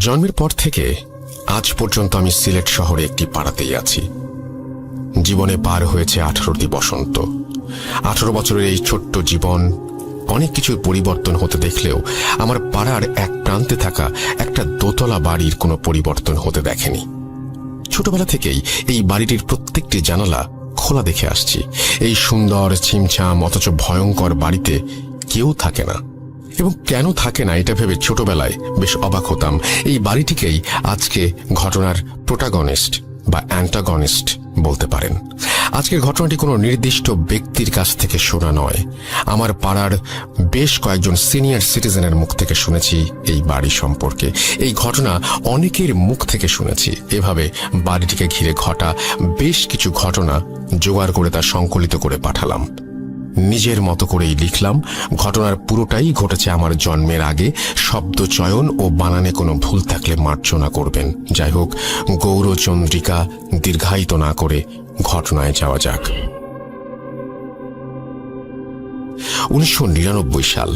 জন্মের পর থেকে আজ পর্যন্ত আমি সিলেট শহরে একটি পাড়াতেই আছি। জীবনে পার হয়েছে 18টি বসন্ত। 18 বছরের এই ছোট্ট জীবন অনেক কিছুর পরিবর্তন হতে দেখলেও আমার পাড়ার এক প্রান্তে থাকা একটা দোতলা বাড়ির কোনো পরিবর্তন হতে দেখেনি। ছোটবেলা থেকেই এই বাড়িটির প্রত্যেকটি জানালা খোলা দেখে আসছি। এই সুন্দর ছিমছাম অথচ ভয়ঙ্কর বাড়িতে কেউ থাকে না, এবং কেন থাকে না এটা ভেবে ছোটবেলায় বেশ অবাক হতাম। এই বাড়িটিকেই আজকে ঘটনার প্রোটাগনিস্ট বা অ্যান্টাগনিস্ট বলতে পারেন। আজকের ঘটনাটি কোনো নির্দিষ্ট ব্যক্তির কাছ থেকে শোনা নয়, আমার পাড়ার বেশ কয়েকজন সিনিয়র সিটিজেনের মুখ থেকে শুনেছি এই বাড়ি সম্পর্কে। এই ঘটনা অনেকের মুখ থেকে শুনেছি। এভাবে বাড়িটিকে ঘিরে ঘটা বেশ কিছু ঘটনা জোগাড় করে তা সংকলিত করে পাঠালাম। নিজের মতো করেই লিখলাম। ঘটনার পুরোটাই ঘটেছে আমার জন্মের আগে। শব্দ চয়ন ও বানানে কোনো ভুল থাকলে মার্জনা করবেন। যাই হোক, গৌরচন্দ্রিকা দীর্ঘায়িত না করে ঘটনায় যাওয়া যাক। 1999 সাল।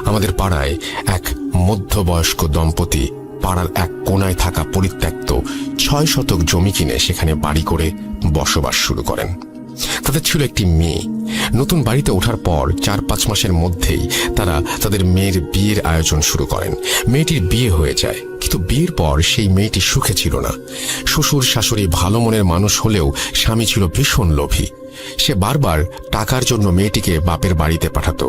আমাদের পাড়ায় এক মধ্যবয়স্ক দম্পতি পাড়ার এক কোনায় থাকা পরিত্যক্ত 6 শতক জমি কিনে সেখানে বাড়ি করে বসবাস শুরু করেন। তাদের ছিল একটি মেয়ে। নতুন বাড়িতে ওঠার পর 4-5 মাসের মধ্যেই তারা তাদের মেয়ের বিয়ের আয়োজন শুরু করেন। মেয়েটির বিয়ে হয়ে যায়, কিন্তু বিয়ের পর সেই মেয়েটি সুখে ছিল না। শ্বশুর শাশুড়ি ভালো মনের মানুষ হলেও স্বামী ছিল ভীষণ লোভী। সে বারবার টাকার জন্য মেয়েটিকে বাপের বাড়িতে পাঠাতো।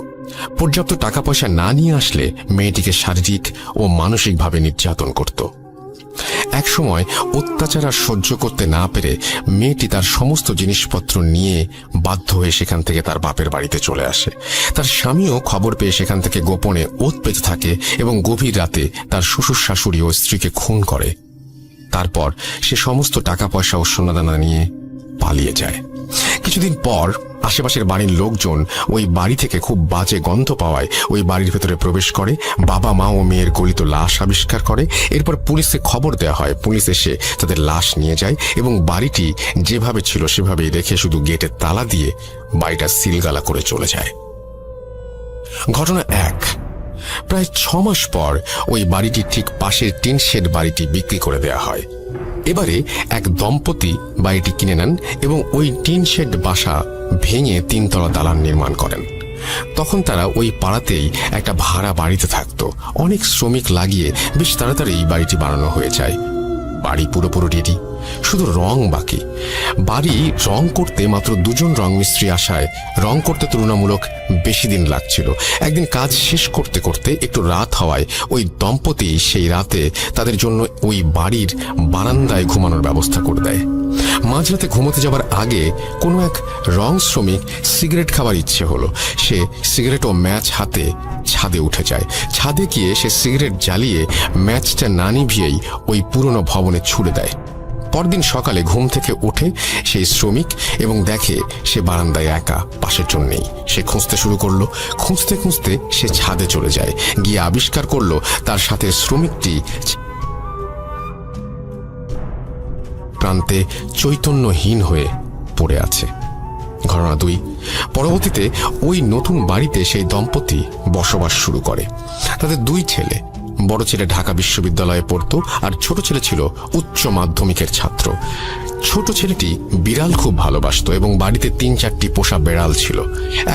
পর্যাপ্ত টাকা পয়সা না নিয়ে আসলে মেয়েটিকে শারীরিক ও মানসিকভাবে নির্যাতন করত। এক সময় অত্যাচার আর সহ্য করতে না পেরে মেয়েটি তার সমস্ত জিনিসপত্র নিয়ে বাধ্য হয়ে সেখান থেকে তার বাপের বাড়িতে চলে আসে। তার স্বামীও খবর পেয়ে সেখান থেকে গোপনে ওৎ পেতে থাকে এবং গভীর রাতে তার শ্বশুর শাশুড়ি ও স্ত্রীকে খুন করে। তারপর সে সমস্ত টাকা পয়সা ও সোনাদানা নিয়ে পালিয়ে যায়। কিছুদিন পর আশেপাশের বাড়ির লোকজন ওই বাড়ি থেকে খুব বাজে গন্ধ পাওয়ায় ওই বাড়ির ভেতরে প্রবেশ করে। বাবা মা ও মেয়ের গলিত লাশ আবিষ্কার করে। এরপর পুলিশে খবর দেওয়া হয়। পুলিশ এসে তাদের লাশ নিয়ে যায় এবং বাড়িটি যেভাবে ছিল সেভাবেই রেখে শুধু গেটে তালা দিয়ে বাড়িটা সিলগালা করে চলে যায়। ঘটনা 1। প্রায় 6 মাস পর ওই বাড়িটি ঠিক পাশের টিন শেড বাড়িটি বিক্রি করে দেওয়া হয়। এবারে এক দম্পতি বাড়িটি কিনে নেন এবং ওই টিন শেড বাসা ভেঙে 3 তলা দালান নির্মাণ করেন। তখন তারা ওই পাড়াতেই একটা ভাড়া বাড়িতে থাকতো। অনেক শ্রমিক লাগিয়ে বেশ তাড়াতাড়ি এই বাড়িটি বানানো হয়ে যায়। বাড়ি পুরোপুরি রেডি, শুধু রং বাকি। বাড়ি রং করতে মাত্র 2 জন রং মিস্ত্রি আসায় রং করতে তুলনামূলক বেশি দিন লাগছিল। একদিন কাজ শেষ করতে করতে একটু রাত হওয়ায় ওই দম্পতি সেই রাতে তাদের জন্য ওই বাড়ির বারান্দায় ঘুমানোর ব্যবস্থা করে দেয়। মাঝরাতে ঘুমোতে যাবার আগে কোনো এক রং শ্রমিক সিগারেট খাবার ইচ্ছে হলো। সে সিগারেট ও ম্যাচ হাতে ছাদে উঠে যায়। ছাদে গিয়ে সে সিগারেট জ্বালিয়ে ম্যাচটা না নিভিয়েই ওই পুরনো ভবনে ছুড়ে দেয়। পরদিন সকালে ঘুম থেকে ওঠে সেই শ্রমিক এবং দেখে সে বারান্দায় একা, পাশের জন নেই। সে খুঁজতে শুরু করলো। খুঁজতে খুঁজতে সে ছাদে চলে যায়। গিয়ে আবিষ্কার করলো তার সাথে শ্রমিকটি প্রান্তে চৈতন্যহীন হয়ে পড়ে আছে। ঘটনা 2। পরবর্তীতে ওই নতুন বাড়িতে সেই দম্পতি বসবাস শুরু করে। তাদের 2 ছেলে। বড় ছেলে ঢাকা বিশ্ববিদ্যালয়ে পড়তো আর ছোট ছেলে ছিল উচ্চ মাধ্যমিকের ছাত্র। ছোট ছেলেটি বিড়াল খুব ভালোবাসতো এবং বাড়িতে 3-4টি পোষা বেড়াল ছিল।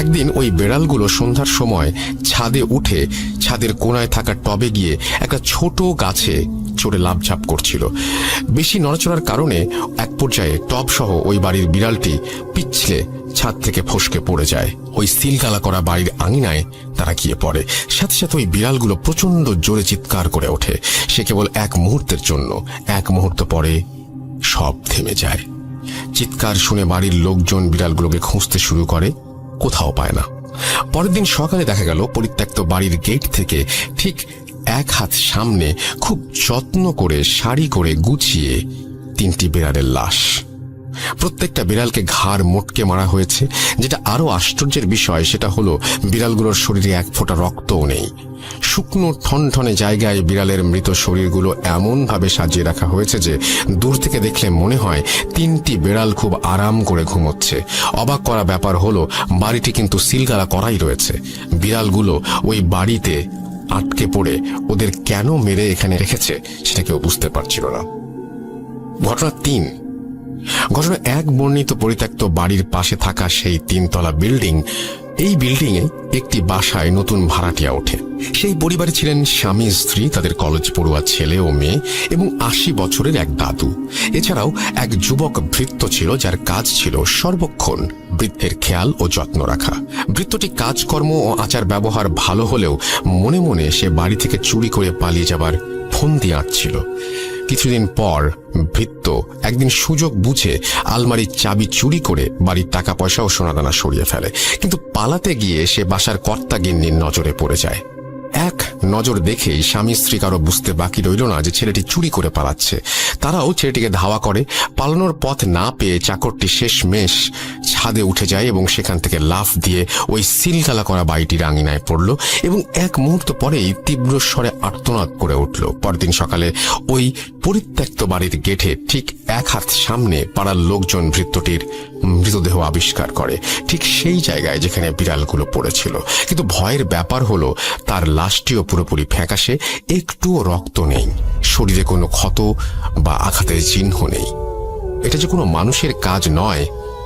একদিন ওই বেড়ালগুলো সন্ধ্যার সময় ছাদে উঠে ছাদের কোনায় থাকা টবে গিয়ে একটা ছোট গাছে চড়ে লাফঝাপ করছিল। বেশি নড়াচড়ার কারণে এক পর্যায়ে টব সহ ওই বাড়ির বিড়ালটি পিছলে ছাদ থেকে ফসকে পড়ে যায়। ওই সিলগালা করা বাড়ির আঙিনায় তারা গিয়ে পড়ে। সাথে সাথে ওই বিড়ালগুলো প্রচন্ড জোরে চিৎকার করে ওঠে। সে কেবল এক মুহূর্তের জন্য। 1 মুহূর্ত পরে সব থেমে যায়। চিৎকার শুনে বাড়ির লোকজন বিড়ালগুলোকে খুঁজতে শুরু করে, কোথাও পায় না। পরের দিন সকালে দেখা গেল পরিত্যক্ত বাড়ির গেট থেকে ঠিক 1 হাত সামনে খুব যত্ন করে সারি করে গুছিয়ে 3টি বিড়ালের লাশ। প্রত্যেকটা বিড়ালকে ঘাড় মোটকে মারা হয়েছে। যেটা আরো আশ্চর্যের বিষয় সেটা হলো বিড়ালগুলোর শরীরে 1 ফোঁটা রক্তও নেই। শুকনো ঠনঠনে জায়গায় বিড়ালের মৃত শরীরগুলো এমনভাবে সাজিয়ে রাখা হয়েছে যে দূর থেকে দেখলে মনে হয় 3টি বিড়াল খুব আরাম করে ঘুমোচ্ছে। অবাক করা ব্যাপার হলো বাড়িটি কিন্তু সিলগালা করাই রয়েছে। বিড়ালগুলো ওই বাড়িতে আটকে পড়ে ওদের কেন মেরে এখানে রেখেছে সেটা কেউ বুঝতে পারছিল না। ঘটনা 3। ঘটনা 1 বর্ণিত পরিত্যক্ত বাড়ির পাশে থাকা সেই 3তলা বিল্ডিং। এই বিল্ডিং এ একটি বাসায় নতুন ভাড়াটিয়া ওঠে। সেই পরিবারে ছিলেন স্বামী স্ত্রী, তাদের কলেজ পড়ুয়া ছেলে ও মেয়ে এবং 80 বছরের এক দাদু। এছাড়াও এক যুবক ভৃত্য ছিল, যার কাজ ছিল সর্বক্ষণ বৃদ্ধের খেয়াল ও যত্ন রাখা। ভৃত্যটি কাজকর্ম ও আচার ব্যবহার ভালো হলেও মনে মনে সে বাড়ি থেকে চুরি করে পালিয়ে যাবার ফন্দি আঁটছিল। কিছুদিন পর ভৃত্য একদিন সুযোগ বুঝে আলমারির চাবি চুরি করে বাড়ির টাকা পয়সা ও সোনাদানা সরিয়ে ফেলে, কিন্তু পালাতে গিয়ে সে বাসার কর্তা গিন্নির নজরে পড়ে যায়। এক নজর দেখেই স্বামী স্ত্রী কারো বুঝতে বাকি রইল না যে ছেলেটি চুরি করে পালাচ্ছে। তারাও ছেলেটিকে ধাওয়া করে। পালানোর পথ না পেয়ে চাকরটি শেষমেশ ছাদে উঠে যায় এবং সেখান থেকে লাফ দিয়ে ওই সিলগালা করা বাড়িটির আঙিনায় পড়ল এবং এক মুহূর্ত পরেই তীব্র স্বরে আর্তনাদ করে উঠল। পরদিন সকালে ওই পরিত্যক্ত বাড়ির গেটে ঠিক 1 হাত সামনে পাড়ার লোকজন ভৃত্যটির মৃতদেহ আবিষ্কার করে, ঠিক সেই জায়গায় যেখানে বিড়ালগুলো পড়েছিল। কিন্তু ভয়ের ব্যাপার হলো তার লাশটিও পুরোপুরি ফ্যাকাশে, একটুও রক্ত নেই, শরীরে কোনো ক্ষত বা আঘাতের চিহ্ন নেই। এটা যে কোনো মানুষের কাজ নয়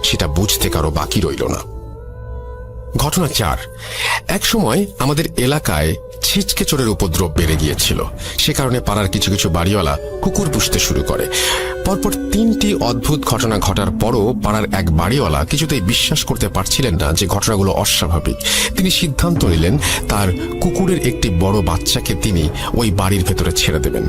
সেটা বুঝতে কারো বাকি রইল না। ঘটনা 4। এক সময় আমাদের এলাকায় ছিচকে চোরের উপদ্রব বেড়ে গিয়েছিল। সে কারণে পাড়ার কিছু কিছু বাড়িওয়ালা কুকুর পুষতে শুরু করে। পরপর 3টি অদ্ভুত ঘটনা ঘটার পরও পাড়ার এক বাড়িওয়ালা কিছুতেই বিশ্বাস করতে পারছিলেন না যে ঘটনাগুলো অস্বাভাবিক। তিনি সিদ্ধান্ত নিলেন তার কুকুরের একটি বড় বাচ্চাকে তিনি ওই বাড়ির ভেতরে ছেড়ে দেবেন।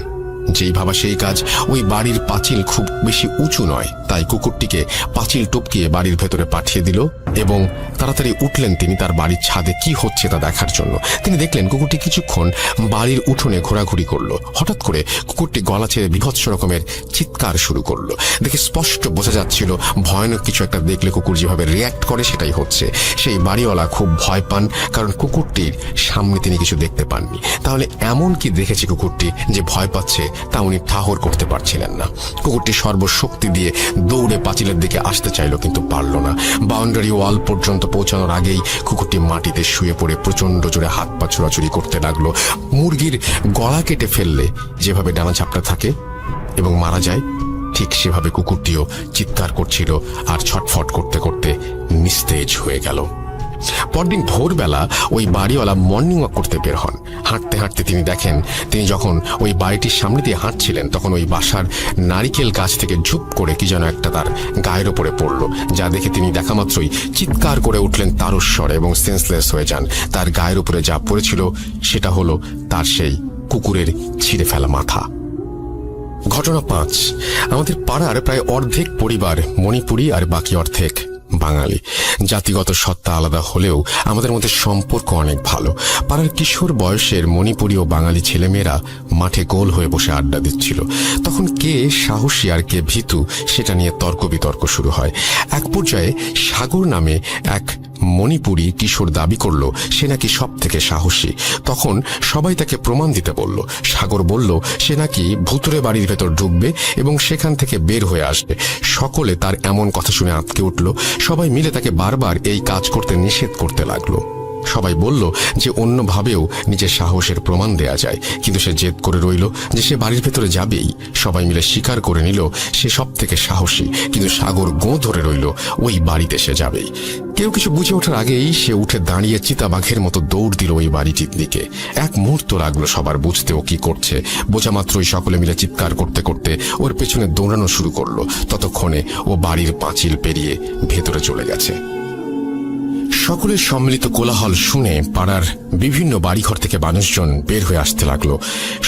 যেই ভাবা সেই কাজ। ওই বাড়ির পাঁচিল খুব বেশি উঁচু নয়, তাই কুকুরটিকে পাঁচিল টপকিয়ে বাড়ির ভেতরে পাঠিয়ে দিল এবং তাড়াতাড়ি উঠলেন তিনি তার বাড়ির ছাদে কি হচ্ছে তা দেখার জন্য। তিনি দেখলেন কুকুরটি কিছুক্ষণ বাড়ির উঠোনে ঘোরাঘুরি করলো। হঠাৎ করে কুকুরটি গলা ছেড়ে বীভৎস রকমের চিৎকার শুরু করলো। দেখে স্পষ্ট বোঝা যাচ্ছিল ভয়ানক কিছু একটা দেখলে কুকুর যেভাবে রিয়্যাক্ট করে সেটাই হচ্ছে। সেই বাড়িওয়ালা খুব ভয় পান, কারণ কুকুরটির সামনে তিনি কিছু দেখতে পাননি। তাহলে এমন কি দেখেছে কুকুরটি যে ভয় পাচ্ছে তা উনি ঠাহর করতে পারছিলেন না। কুকুরটি সর্বশক্তি দিয়ে দৌড়ে পাঁচিলের দিকে আসতে চাইল, কিন্তু পারল না। বাউন্ডারি ওয়াল পর্যন্ত পৌঁছানোর আগেই কুকুরটি মাটিতে শুয়ে পড়ে প্রচন্ড জোরে হাত পা ছোড়াছুড়ি করতে লাগলো। মুরগির গলা কেটে ফেললে যেভাবে ডানা ঝাপটা থাকে এবং মারা যায়, ঠিক সেভাবে কুকুরটিও চিৎকার করছিল আর ছটফট করতে করতে নিস্তেজ হয়ে গেল। পরদিন ভোরবেলা ওই বাড়িওয়ালা মর্নিং ওয়াক করতে বের হন। হাঁটতে হাঁটতে তিনি দেখেন, তিনি যখন ওই বাড়িটির সামনে দিয়ে হাঁটছিলেন তখন ওই বাসার নারিকেল গাছ থেকে ঝুপ করে কি যেন একটা তার গায়ের ওপরে পড়ল, যা দেখে তিনি দেখা মাত্রই চিৎকার করে উঠলেন তারস্বরে এবং সেন্সলেস হয়ে যান। তার গায়ের উপরে যা পড়েছিল সেটা হলো তার সেই কুকুরের ছিঁড়ে ফেলা মাথা। ঘটনা 5। আমাদের পাড়ার প্রায় অর্ধেক পরিবার মণিপুরী আর বাকি অর্ধেক বাঙালি। জাতিগত সত্তা আলাদা হলেও আমাদের মধ্যে সম্পর্ক অনেক ভালো। পাড়ার কিশোর বয়সের মণিপুরী ও বাঙালি ছেলেমেয়েরা মাঠে গোল হয়ে বসে আড্ডা দিচ্ছিল। তখন কে সাহসী আর কে ভীতু সেটা নিয়ে তর্ক বিতর্ক শুরু হয়। এক পর্যায়ে সাগর নামে এক মণিপুরী কিশোর দাবি করলো সে নাকি সব থেকে সাহসী। তখন সবাই তাকে প্রমাণ দিতে বলল। সাগর বলল সে নাকি ভুতুরে বাড়ির ভেতর ঢুকবে এবং সেখান থেকে বের হয়ে আসবে। সকলে তার এমন কথা শুনে আঁতকে উঠল। সবাই মিলে তাকে বারবার এই কাজ করতে নিষেধ করতে লাগলো। সবাই বলল যে অন্যভাবেও নিজের সাহসের প্রমাণ দেয়া যায়, কিন্তু সে জেদ করে রইল যে সে বাড়ির ভেতরে যাবেই। সবাই মিলে স্বীকার করে নিল সে সব থেকে সাহসী, কিন্তু সাগর গোঁ ধরে রইল ওই বাড়িতে সে যাবেই। কেউ কিছু বুঝে ওঠার আগেই সে উঠে দাঁড়িয়ে চিতাবাঘের মতো দৌড় দিল ওই বাড়িটির দিকে। এক মুহূর্ত লাগলো সবার বুঝতে ও কি করছে। বোঝা মাত্রই সকলে মিলে চিৎকার করতে করতে ওর পেছনে দৌড়ানো শুরু করলো। ততক্ষণে ও বাড়ির পাঁচিল পেরিয়ে ভেতরে চলে গেছে। সকলের সম্মিলিত কোলাহল শুনে পাড়ার বিভিন্ন বাড়িঘর থেকে মানুষজন বের হয়ে আসতে লাগলো।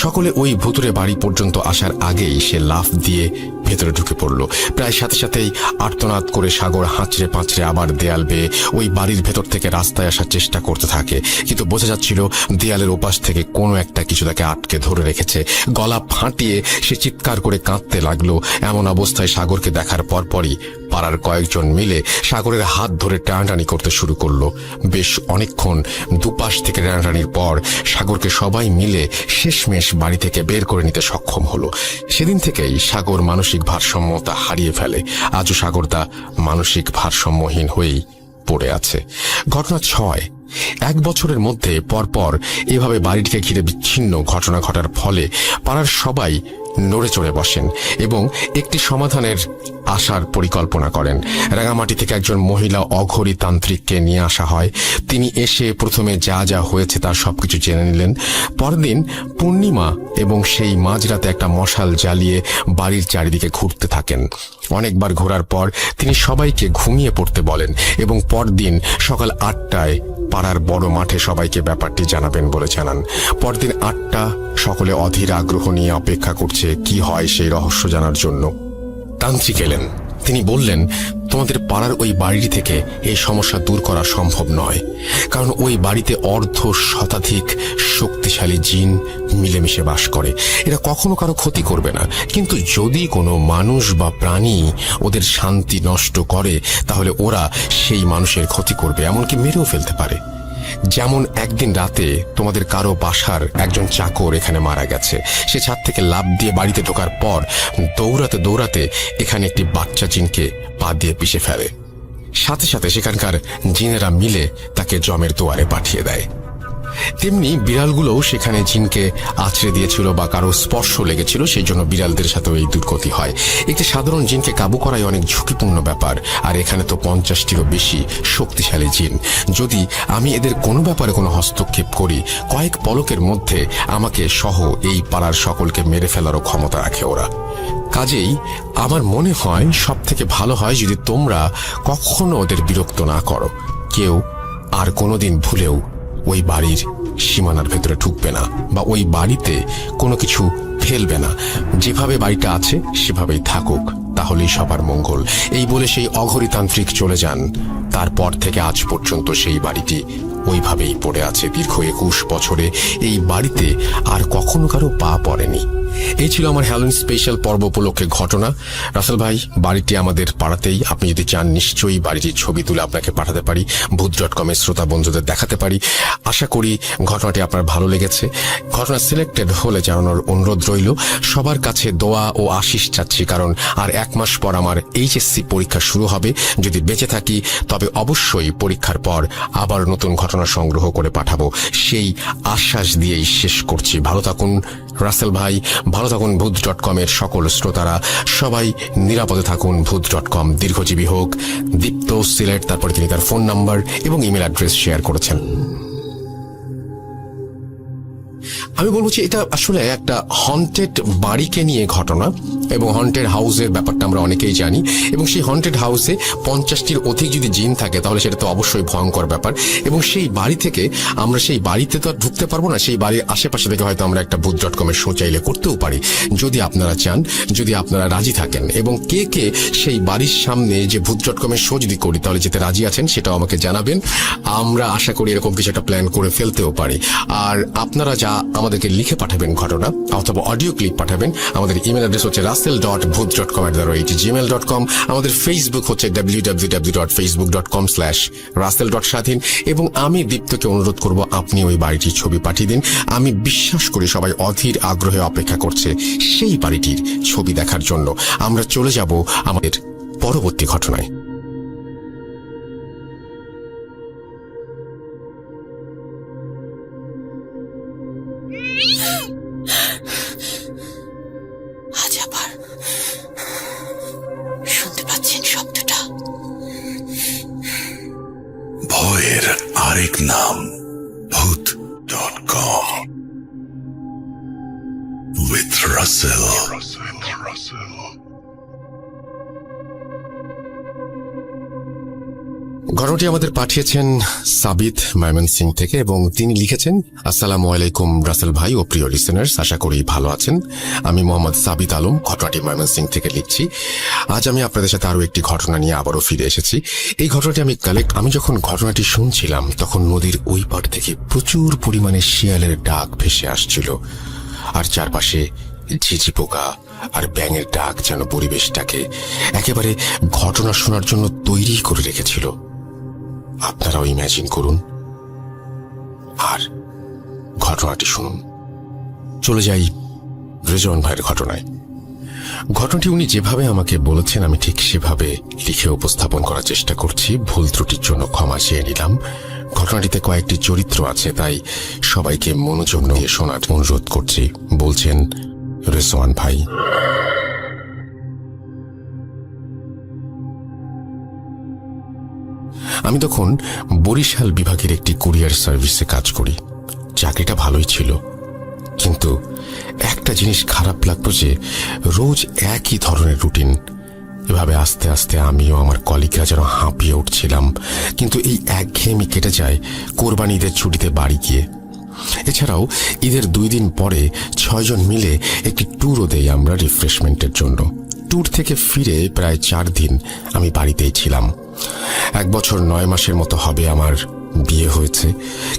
সকলে ওই ভুতুরে বাড়ি পর্যন্ত আসার আগেই সে লাফ দিয়ে ভেতরে ঢুকে পড়ল। প্রায় সাথে সাথেই আর্তনাদ করে সাগর হাঁচড়ে পাঁচড়ে আবার দেয়াল বেয়ে ওই বাড়ির ভেতর থেকে রাস্তায় আসার চেষ্টা করতে থাকে, কিন্তু বোঝা যাচ্ছিল দেয়ালের ওপাশ থেকে কোনো একটা কিছু তাকে আটকে ধরে রেখেছে। গলা ফাটিয়ে সে চিৎকার করে কাঁদতে লাগলো। এমন অবস্থায় সাগরকে দেখার পরপরই পাড়ার কয়েকজন মিলে সাগরের হাত ধরে টানাটানি করতে শুরু করলো। বেশ অনেকক্ষণ দুপাশ থেকে টানাটানির পর সাগরকে সবাই মিলে শেষমেশ বাড়ি থেকে বের করে নিতে সক্ষম হলো। সেদিন থেকেই সাগর মানসিক ভারসাম্যতা হারিয়ে ফেলে। আজও সাগর তা মানসিক ভারসাম্যহীন হয়েই পড়ে আছে। ঘটনা 6। 1 বছরের মধ্যে পরপর এভাবে বাড়িটিকে ঘিরে বিচ্ছিন্ন ঘটনা ঘটার ফলে পাড়ার সবাই নড়ে চড়ে বসেন এবং একটি সমাধানের আসার পরিকল্পনা করেন। রাঙামাটি থেকে একজন মহিলা অঘরী তান্ত্রিককে নিয়ে আসা হয়। তিনি এসে প্রথমে যা যা হয়েছে তার সবকিছু জেনে নিলেন। পরদিন পূর্ণিমা এবং সেই মাঝরাতে একটা মশাল জ্বালিয়ে বাড়ির চারিদিকে ঘুরতে থাকেন। অনেকবার ঘোরার পর তিনি সবাইকে ঘুমিয়ে পড়তে বলেন এবং পরদিন সকাল 8টায় পাড়ার বড় মাঠে সবাইকে ব্যাপারটি জানাবেন বলে জানান। পরদিন 8টা, সকলে অধীর আগ্রহ নিয়ে অপেক্ষা করছে কি হয় সেই রহস্য জানার জন্য। তান্ত্রিক এলেন। তিনি বললেন, তোমাদের পাড়ার ওই বাড়িটি থেকে এই সমস্যা দূর করা সম্ভব নয়, কারণ ওই বাড়িতে অর্ধ শতাধিক শক্তিশালী জিন মিলেমিশে বাস করে। এরা কখনো কারো ক্ষতি করবে না, কিন্তু যদি কোনো মানুষ বা প্রাণী ওদের শান্তি নষ্ট করে তাহলে ওরা সেই মানুষের ক্ষতি করবে, এমনকি মেরেও ফেলতে পারে। যেমন একদিন রাতে তোমাদের কারো বাসার একজন চাকর এখানে মারা গেছে। সে ছাদ থেকে লাফ দিয়ে বাড়িতে ঢোকার পর দৌড়াতে দৌড়াতে এখানে একটি বাচ্চা জিনকে পা দিয়ে পিষে ফেলে। সাথে সাথে সেখানকার জিনেরা মিলে তাকে জমের দুয়ারে পাঠিয়ে দেয়। তেমনি বিড়ালগুলোও সেখানে জিনকে আছড়ে দিয়েছিল বা কারো স্পর্শ লেগেছিল, সেই জন্য বিড়ালদের সাথেও এই দুর্গতি হয়। একটি সাধারণ জিনকে কাবু করাই অনেক ঝুঁকিপূর্ণ ব্যাপার, আর এখানে তো 50টিরও বেশি শক্তিশালী জিন। যদি আমি এদের কোনো ব্যাপারে কোনো হস্তক্ষেপ করি, কয়েক পলকের মধ্যে আমাকে সহ এই পাড়ার সকলকে মেরে ফেলারও ক্ষমতা রাখে ওরা। কাজেই আমার মনে হয় সব থেকে ভালো হয় যদি তোমরা কখনো ওদের বিরক্ত না করো। কেউ আর কোনোদিন ভুলেও ওই বাড়ির সীমানার ভেতরে ঢুকবে না বা ওই বাড়িতে কোনো কিছু ফেলবে না। যেভাবে বাড়িটা আছে সেভাবেই থাকুক, তাহলেই সবার মঙ্গল। এই বলে সেই অঘরী তান্ত্রিক চলে যান। তারপর থেকে আজ পর্যন্ত সেই বাড়িটি ওইভাবেই পড়ে আছে। দীর্ঘ 21 বছরে এই বাড়িতে আর কখনো কারো পা পড়েনি। এই ছিল আমার হ্যালোইন স্পেশাল পর্ব উপলক্ষে ঘটনা। রাসেল ভাই, বাড়িটি আমাদের পাড়াতেই। আপনি যদি চান নিশ্চয়ই বাড়িটির ছবি তুলে আপনাকে পাঠাতে পারি, ভূত.com এর শ্রোতা বন্ধুদের দেখাতে পারি। আশা করি ঘটনাটি আপনার ভালো লেগেছে। ঘটনা সিলেক্টেড হলে জানানোর অনুরোধ রইল। সবার কাছে দোয়া ও আশিস চাচ্ছি, কারণ আর 1 মাস পর আমার HSC পরীক্ষা শুরু হবে। যদি বেঁচে থাকি তবে অবশ্যই পরীক্ষার পর আবার নতুন ঘটনা সংগ্রহ করে পাঠাবো, সেই আশ্বাস দিয়েই শেষ করছি। ভালো থাকুন রাসেল ভাই, ভালো থাকুন ভূত.com এর সকল শ্রোতারা, সবাই নিরাপদে থাকুন। ভূত.com দীর্ঘজীবী হোক। দীপ্ত সিলেট, তারপরে তিনি তার ফোন নাম্বার এবং ইমেল অ্যাড্রেস শেয়ার করেছেন। আমি বলবো যে এটা আসলে একটা হন্টেড বাড়িকে নিয়ে ঘটনা, এবং হন্টেড হাউসের ব্যাপারটা আমরা অনেকেই জানি। এবং সেই হন্টেড হাউসে 50টির অধিক যদি জিন থাকে তাহলে সেটা তো অবশ্যই ভয়ঙ্কর ব্যাপার। এবং সেই বাড়ি থেকে আমরা সেই বাড়িতে তো আর ঢুকতে পারবো না, সেই বাড়ির আশেপাশে থেকে হয়তো আমরা একটা ভূত.com এর শো চাইলে করতেও পারি, যদি আপনারা চান, যদি আপনারা রাজি থাকেন। এবং কে কে সেই বাড়ির সামনে যে ভূত.com এর শো যদি করি তাহলে যেতে রাজি আছেন সেটাও আমাকে জানাবেন। আমরা আশা করি এরকম কিছু একটা প্ল্যান করে ফেলতেও পারি। আর আপনারা যা আমাদেরকে লিখে পাঠাবেন ঘটনা অথবা অডিও ক্লিপ পাঠাবেন, আমাদের ইমেল অ্যাড্রেস হচ্ছে russell.booth.com@gmail.com। আমাদের ফেসবুক হচ্ছে www.facebook.com/russell.স্বাধীন। এবং আমি দীপ্তকে অনুরোধ করব আপনি ওই বাড়িটির ছবি পাঠিয়ে দিন। আমি বিশ্বাস করি সবাই অধীর আগ্রহে অপেক্ষা করছে সেই বাড়িটির ছবি দেখার জন্য। আমরা চলে যাব আমাদের পরবর্তী ঘটনায়। আজ আবার শুনতে পাচ্ছেন শব্দটা? ভয়ের আরেক নাম ভূত.com with Russell. ঘটনাটি আমাদের পাঠিয়েছেন সাবিত ময়মনসিং থেকে, এবং তিনি লিখেছেন, আসসালামু আলাইকুম রাসেল ভাই ও প্রিয় লিসেনার্স, আশা করি ভালো আছেন। আমি মোহাম্মদ সাবিত আলম ঘটনাটি ময়মনসিং থেকে লিখছি। আজ আমি আপনাদের সাথে আরো একটি ঘটনা নিয়ে আবারও ফিরে এসেছি। এই ঘটনাটি আমি যখন ঘটনাটি শুনছিলাম তখন নদীর ওই পাড় থেকে প্রচুর পরিমাণে শিয়ালের ডাক ভেসে আসছিল, আর চারপাশে ঝিঝি পোকা আর ব্যাঙের ডাক যেন পরিবেশটাকে একেবারে ঘটনা শোনার জন্য তৈরি করে রেখেছিল। আপনারাও ইমাজিন করুন আর ঘটনাটি শুনুন। চলে যাই রেজন ভাইয়ের ঘটনায়। ঘটনাটি উনি যেভাবে আমাকে বলেছেন আমি ঠিক সেভাবে লিখে উপস্থাপন করার চেষ্টা করছি। ভুল ত্রুটির জন্য ক্ষমা চেয়ে নিলাম। ঘটনাটিতে কয়েকটি চরিত্র আছে, তাই সবাইকে মনোযোগ দিয়ে শোনার অনুরোধ করছি। বলছেন রেজওয়ান ভাই। আমি তখন বরিশাল বিভাগের একটি কুরিয়ার সার্ভিসে কাজ করি। চাকরিটা ভালোই ছিল, কিন্তু একটা জিনিস খারাপ লাগতো যে রোজ একই ধরনের রুটিন। এভাবে আস্তে আস্তে আমিও আমার কলিগরা যেন হাঁপিয়ে উঠছিলাম। কিন্তু এই একঘেয়েমি কেটে যায় কোরবানি ঈদের ছুটিতে বাড়ি গিয়ে। এছাড়াও ঈদের 2 দিন পরে 6 জন মিলে একটি ট্যুরও দেই আমরা রিফ্রেশমেন্টের জন্য। ট্যুর থেকে ফিরে প্রায় 4 দিন আমি বাড়িতেই ছিলাম। 1 বছর 9 মাসের মতো হবে আমার বিয়ে হয়েছে,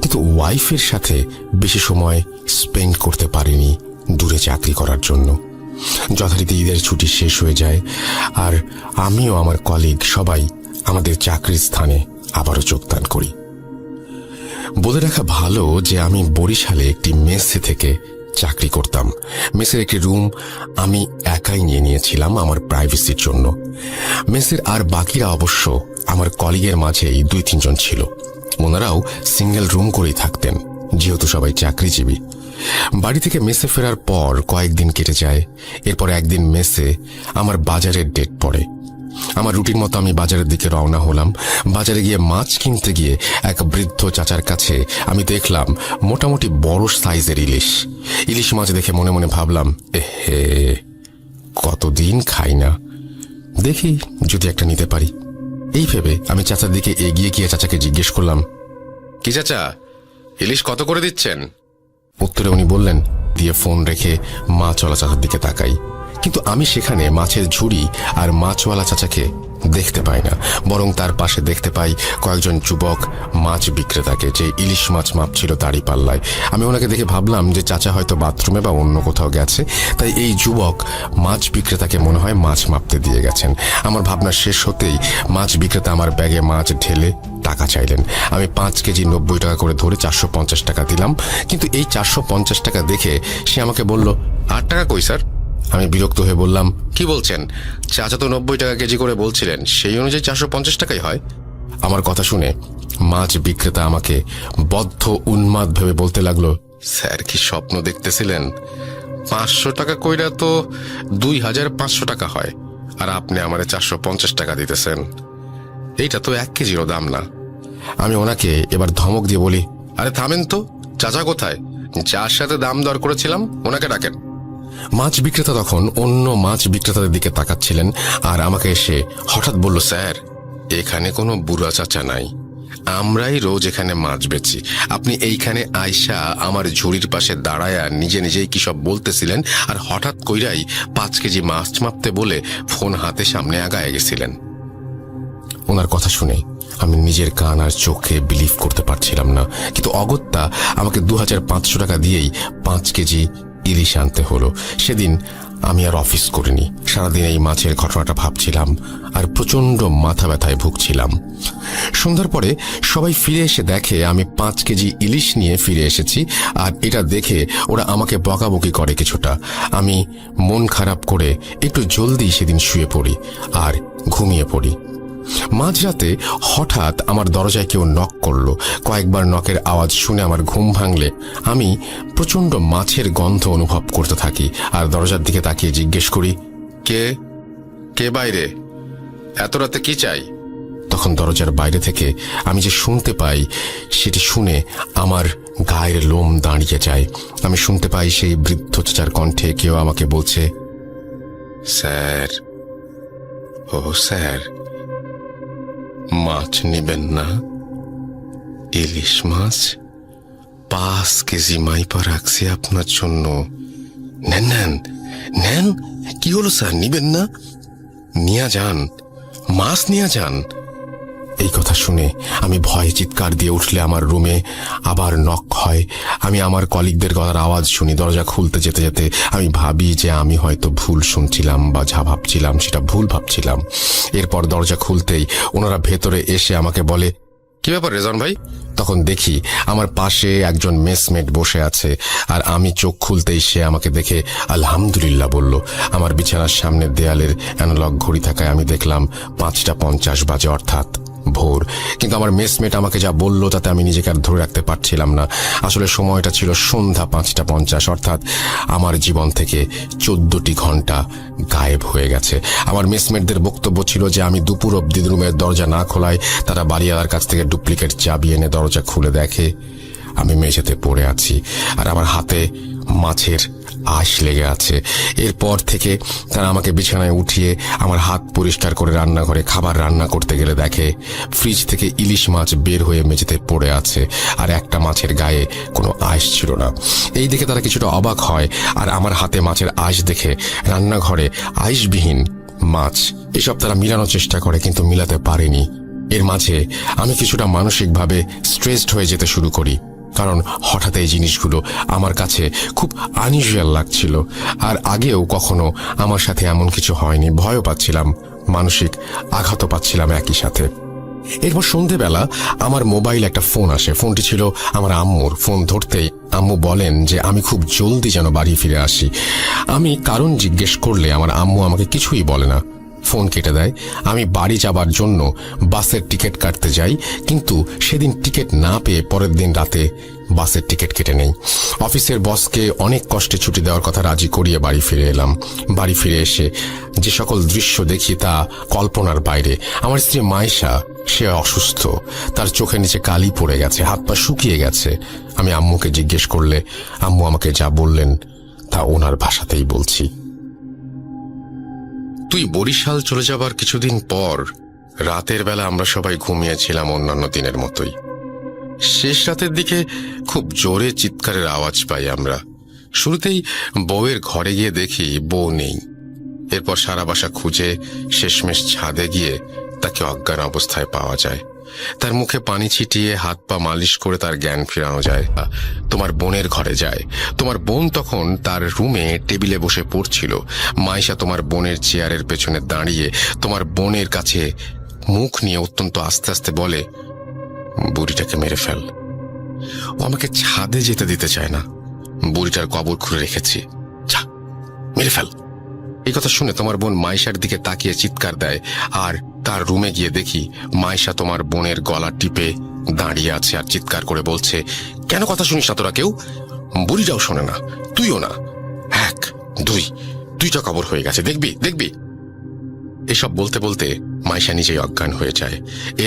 কিন্তু ওয়াইফের সাথে বেশি সময় স্পেন্ড করতে পারিনি দূরে চাকরি করার জন্য। যথারীতি ঈদের ছুটি শেষ হয়ে যায় আর আমিও আমার কলিগ সবাই আমাদের চাকরির স্থানে আবারও যোগদান করি। বলে রাখা ভালো যে আমি বরিশালে একটি মেসে থেকে চাকরি করতাম। মেসের একটি রুম আমি একাই নিয়েছিলাম আমার প্রাইভেসির জন্য। মেসের আর বাকিরা অবশ্য আমার কলিগের মাঝেই 2-3 জন ছিল। ওনারাও সিঙ্গেল রুম করেই থাকতেন, যেহেতু সবাই চাকরিজীবী। বাড়ি থেকে মেসে ফেরার পর কয়েকদিন কেটে যায়। এরপর একদিন মেসে আমার বাজারের ডেট পড়ে। আমার রুটিন মতো আমি বাজারের দিকে রওনা হলাম। বাজারে গিয়ে মাছ কিনতে গিয়ে এক বৃদ্ধ চাচার কাছে আমি দেখলাম মোটামুটি বড় সাইজের ইলিশ মাছ দেখে মনে মনে ভাবলাম, এহে, কতদিন খাই না, দেখি যদি একটা নিতে পারি। এই ভেবে আমি চাচার দিকে এগিয়ে গিয়ে চাচাকে জিজ্ঞেস করলাম, কি চাচা, ইলিশ কত করে দিচ্ছেন? উত্তরে উনি বললেন, দিয়ে ফোন রেখে মাছওয়ালা চাচার দিকে তাকাই। কিন্তু আমি সেখানে মাছের ঝুড়ি আর মাছওয়ালা চাচাকে দেখতে পাই না, বরং তার পাশে দেখতে পাই কয়েকজন যুবক মাছ বিক্রেতাকে, যে ইলিশ মাছ মাপছিল দাড়ি পাল্লায়। আমি ওনাকে দেখে ভাবলাম যে চাচা হয়তো বাথরুমে বা অন্য কোথাও গেছে, তাই এই যুবক মাছ বিক্রেতাকে মনে হয় মাছ মাপতে দিয়ে গেছেন। আমার ভাবনা শেষ হতেই মাছ বিক্রেতা আমার ব্যাগে মাছ ঢেলে টাকা চাইলেন। আমি 5 কেজি 90 টাকা করে ধরে 450 টাকা দিলাম। কিন্তু এই 450 টাকা দেখে সে আমাকে বলল, 8 টাকা কই স্যার? আমি বিরক্ত হয়ে বললাম, কি বলছেন, চাচা তো 90 টাকা কেজি করে বলছিলেন, সেই অনুযায়ী 450 টাকাই হয়। আমার কথা শুনে মাছ বিক্রেতা আমাকে বদ্ধ উন্মাদ ভেবে বলতে লাগলো, স্যার কি স্বপ্ন দেখতেছিলেন? 500 টাকা কইরা তো 2500 টাকা হয়, আর আপনি আমারে 450 টাকা দিতেছেন। এইটা তো 1 কেজিরও দাম না। আমি ওনাকে এবার ধমক দিয়ে বলি, আরে থামেন তো, চাচা কোথায়? যার সাথে দাম দর করেছিলাম ওনাকে ডাকেন। মাছ বিক্রেতা তখন অন্য মাছ বিক্রেতাদের দিকে তাকাচ্ছিলেন আর আমাকে এসে হঠাৎ বলল, স্যার, এখানে কোনো বুড়া চাচা নাই, আমরাই রোজ এখানে মাছ বেচি। আপনি এইখানে আয়সা আমার ঝুড়ির পাশে দাঁড়ায়া নিজে নিজেই কি সব বলতেছিলেন, আর হঠাৎ কইরাই 5 কেজি মাছ মাপতে বলে ফোন হাতে সামনে আগায় গেছিলেন। ওনার কথা শুনে আমি নিজের কান আর চোখে বিলিভ করতে পারছিলাম না, কিন্তু অগত্যা আমাকে 2500 টাকা দিয়েই 5 কেজি ইলিশ আনতে হলো। সেদিন আমি আর অফিস করিনি। সারাদিন এই মাছের ঘটনাটা ভাবছিলাম আর প্রচন্ড মাথা ব্যথায় ভুগছিলাম। সন্ধ্যার পরে সবাই ফিরে এসে দেখে আমি 5 কেজি ইলিশ নিয়ে ফিরে এসেছি, আর এটা দেখে ওরা আমাকে বকাবকি করে কিছুটা। আমি মন খারাপ করে একটু জলদি সেদিন শুয়ে পড়ি আর ঘুমিয়ে পড়ি। মাঝরাতে হঠাৎ আমার দরজায় কেউ নক করলো। কয়েকবার নকের আওয়াজ শুনে আমার ঘুম ভাঙলে আমি প্রচন্ড মাছের গন্ধ অনুভব করতে থাকি আর দরজার দিকে তাকিয়ে জিজ্ঞেস করি, কে কে বাইরে? এত রাতে কি চাই? তখন দরজার বাইরে থেকে আমি যে শুনতে পাই, সেটি শুনে আমার গায়ের লোম দাঁড়িয়ে যায়। আমি শুনতে পাই সেই বৃদ্ধ চাচার কণ্ঠে কেউ আমাকে বলছে, স্যার, ও স্যার, মাছ নেবেন না? ইলিশ মাছ 5 কেজি মাইপা রাখছি আপনার জন্য, নেন নেন নেন। কি হলো স্যার, নিবেন না? নিয়ে যান, মাছ নিয়ে যান। এই কথা শুনে আমি ভয়ে চিৎকার দিয়ে উঠলে আমার রুমে আবার নক হয়। আমি আমার কলিগদের গলার আওয়াজ শুনি। দরজা খুলতে যেতে যেতে আমি ভাবি যে আমি হয়তো ভুল শুনছিলাম বা যা ভাবছিলাম সেটা ভুল ভাবছিলাম। এরপর দরজা খুলতেই ওনারা ভেতরে এসে আমাকে বলে, কি ব্যাপার রেজন ভাই? তখন দেখি আমার পাশে একজন মেসমেট বসে আছে, আর আমি চোখ খুলতেই সে আমাকে দেখে আলহামদুলিল্লাহ বলল। আমার বিছানার সামনের দেয়ালের অ্যানালগ ঘড়ি থাকায় আমি দেখলাম 5:50 বাজে, অর্থাৎ ভোর। কিন্তু আমার মেসমেট আমাকে যা বলল তাতে আমি নিজেকে আর ধরে রাখতে পারছিলাম না। আসলে সময়টা ছিল সন্ধ্যা 5:50, অর্থাৎ আমার জীবন থেকে 14টি ঘন্টা গায়েব হয়ে গেছে। আমার মেসমেটদের বক্তব্য ছিল যে আমি দুপুর অব্দি রুমের দরজা না খোলায় তারা বাড়িওয়ালার কাছ থেকে ডুপ্লিকেট চাবি এনে দরজা খুলে দেখে আমি মেঝেতে পড়ে আছি, আর আমার হাতে মাছের আঁশ লেগে আছে। এরপর থেকে তারা আমাকে বিছানায় উঠিয়ে আমার হাত পরিষ্কার করে রান্নাঘরে খাবার রান্না করতে গেলে দেখে ফ্রিজ থেকে ইলিশ মাছ বের হয়ে মেঝেতে পড়ে আছে, আর একটা মাছের গায়ে কোনো আঁশ ছিল না। এই দেখে তারা কিছুটা অবাক হয়, আর আমার হাতে মাছের আঁশ দেখে রান্নাঘরে আঁশবিহীন মাছ, এসব তারা মিলানোর চেষ্টা করে, কিন্তু মিলাতে পারেনি। এর মাঝে আমি কিছুটা মানসিকভাবে স্ট্রেসড হয়ে যেতে শুরু করি, কারণ হঠাৎ এই জিনিসগুলো আমার কাছে খুব আনইউজুয়াল লাগছিল। আর আগেও কখনো আমার সাথে এমন কিছু হয়নি। ভয়ও পাচ্ছিলাম, মানসিক আঘাতও পাচ্ছিলাম একই সাথে। এরপর সন্ধেবেলা আমার মোবাইল একটা ফোন আসে। ফোনটি ছিল আমার আম্মুর। ফোন ধরতেই আম্মু বলেন যে আমি খুব জলদি যেন বাড়ি ফিরে আসি। আমি কারণ জিজ্ঞেস করলে আমার আম্মু আমাকে কিছুই বলে না, ফোন কেটে দেয়। আমি বাড়ি যাবার জন্য বাসের টিকিট কাটতে যাই, কিন্তু সেদিন টিকিট না পেয়ে পরের দিন রাতে বাসের টিকিট কেটে নেই। অফিসের বসকে অনেক কষ্টে ছুটি দেওয়ার কথা রাজি করিয়ে বাড়ি ফিরে এলাম। বাড়ি ফিরে এসে যে সকল দৃশ্য দেখি তা কল্পনার বাইরে। আমার স্ত্রী মাইশা, সে অসুস্থ, তার চোখের নিচে কালি পড়ে গেছে, হাত পা শুকিয়ে গেছে। আমি আম্মুকে জিজ্ঞেস করলে আম্মু আমাকে যা বললেন তা ওনার ভাষাতেই বলছি। তুই বরিশাল চলে যাবার কিছুদিন পর রাতের বেলা আমরা সবাই ঘুমিয়েছিলাম অন্যান্য দিনের মতোই। শেষ রাতের দিকে খুব জোরে চিৎকারের আওয়াজ পাই আমরা। শুরুতেই বউয়ের ঘরে গিয়ে দেখি বউ নেই। এরপর সারা বাসা খুঁজে শেষমেশ ছাদে গিয়ে তাকে অজ্ঞান অবস্থায় পাওয়া যায়। তার মুখে পানি ছিটিয়ে হাত পা মালিশ করে তার জ্ঞান ফেরানো যায়। তোমার বোনের ঘরে যায়। তোমার বোন তখন তার রুমে টেবিলে বসে পড়ছিল। মাইশা তোমার বোনের চেয়ারের পেছনে দাঁড়িয়ে তোমার বোনের কাছে মুখ নিয়ে অত্যন্ত আস্তে আস্তে বলে, বুড়িটাকে মেরে ফেল। ও আমাকে ছাদে যেতে দিতে চায় না। বুড়িটার কবর খুঁড়ে রেখেছি, যা মেরে ফেল। এই কথা শুনে তোমার বোন মাইশার দিকে তাকিয়ে চিৎকার দেয়, আর তার রুমে গিয়ে দেখি মাইশা তোমার বোনের গলা টিপে দাঁড়িয়ে আছে আর চিৎকার করে বলছে, কেন কথা শুনিস না তোরা কেউ? বুড়িটাও শোনে না, তুইও না। 1, 2, 2টা কবর হয়ে গেছে, দেখবি দেখবি। এসব বলতে বলতে মাইশা নিজেই অজ্ঞান হয়ে যায়।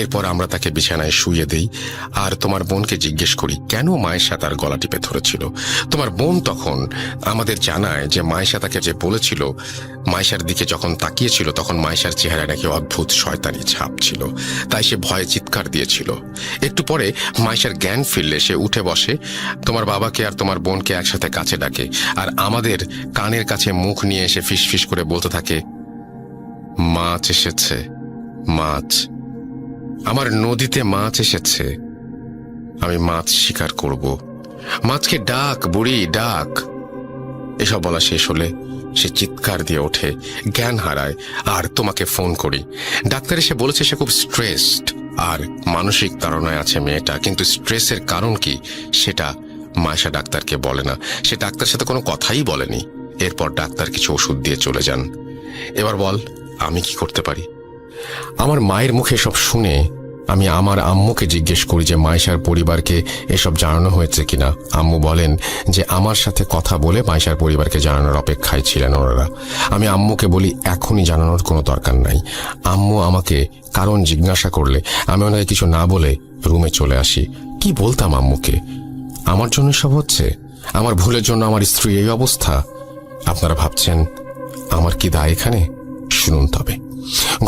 এরপর আমরা তাকে বিছানায় শুইয়ে দেই, আর তোমার বোনকে জিজ্ঞেস করি কেন মাইশা তার গলা টিপে ধরেছিল। তোমার বোন তখন আমাদের জানায় যে মাইশা তাকে যে বলেছিল, মাইশার দিকে যখন তাকিয়েছিল তখন মাইশার চেহারায় নাকি অদ্ভুত শয়তানি ছাপ ছিল, তাই সে ভয়ে চিৎকার দিয়েছিল। একটু পরে মাইশার জ্ঞান ফিরলে সে উঠে বসে, তোমার বাবাকে আর তোমার বোনকে একসাথে কাছে ডাকে, আর আমাদের কানের কাছে মুখ নিয়ে এসে ফিসফিস করে বলতে থাকে, মাছ এসেছে, মাছ, আমার নদীতে মাছ এসেছে, আমি মাছ শিকার করব, মাছকে ডাক বুড়ি ডাক। এসব বলা শেষ হলে সে চিৎকার দিয়ে ওঠে, জ্ঞান হারায়, আর তোমাকে ফোন করি। ডাক্তার এসে বলেছে সে খুব স্ট্রেসড আর মানসিক তাড়নায় আছে মেয়েটা, কিন্তু স্ট্রেসের কারণ কি সেটা মাইশা ডাক্তারকে বলে না। সে ডাক্তার সাথে কোনো কথাই বলেনি। এরপর ডাক্তার কিছু ওষুধ দিয়ে চলে যান। এবার বল আমি কি করতে পারি? আমার মায়ের মুখে সব শুনে আমি আমার আম্মুকে জিজ্ঞেস করি যে মাইশার পরিবারকে এসব জানানো হয়েছে কিনা। আম্মু বলেন যে আমার সাথে কথা বলে মাইশার পরিবারকে জানানোর অপেক্ষায় ছিলেন ওনারা। আমি আম্মুকে বলি এখনই জানানোর কোনো দরকার নাই। আম্মু আমাকে কারণ জিজ্ঞাসা করলে আমি ওনাকে কিছু না বলে রুমে চলে আসি। কি বলতাম আম্মুকে? আমার জন্য সব হচ্ছে, আমার ভুলের জন্য আমার স্ত্রী এই অবস্থা। আপনারা ভাবছেন আমার কি দায় এখানে? শুনুন তবে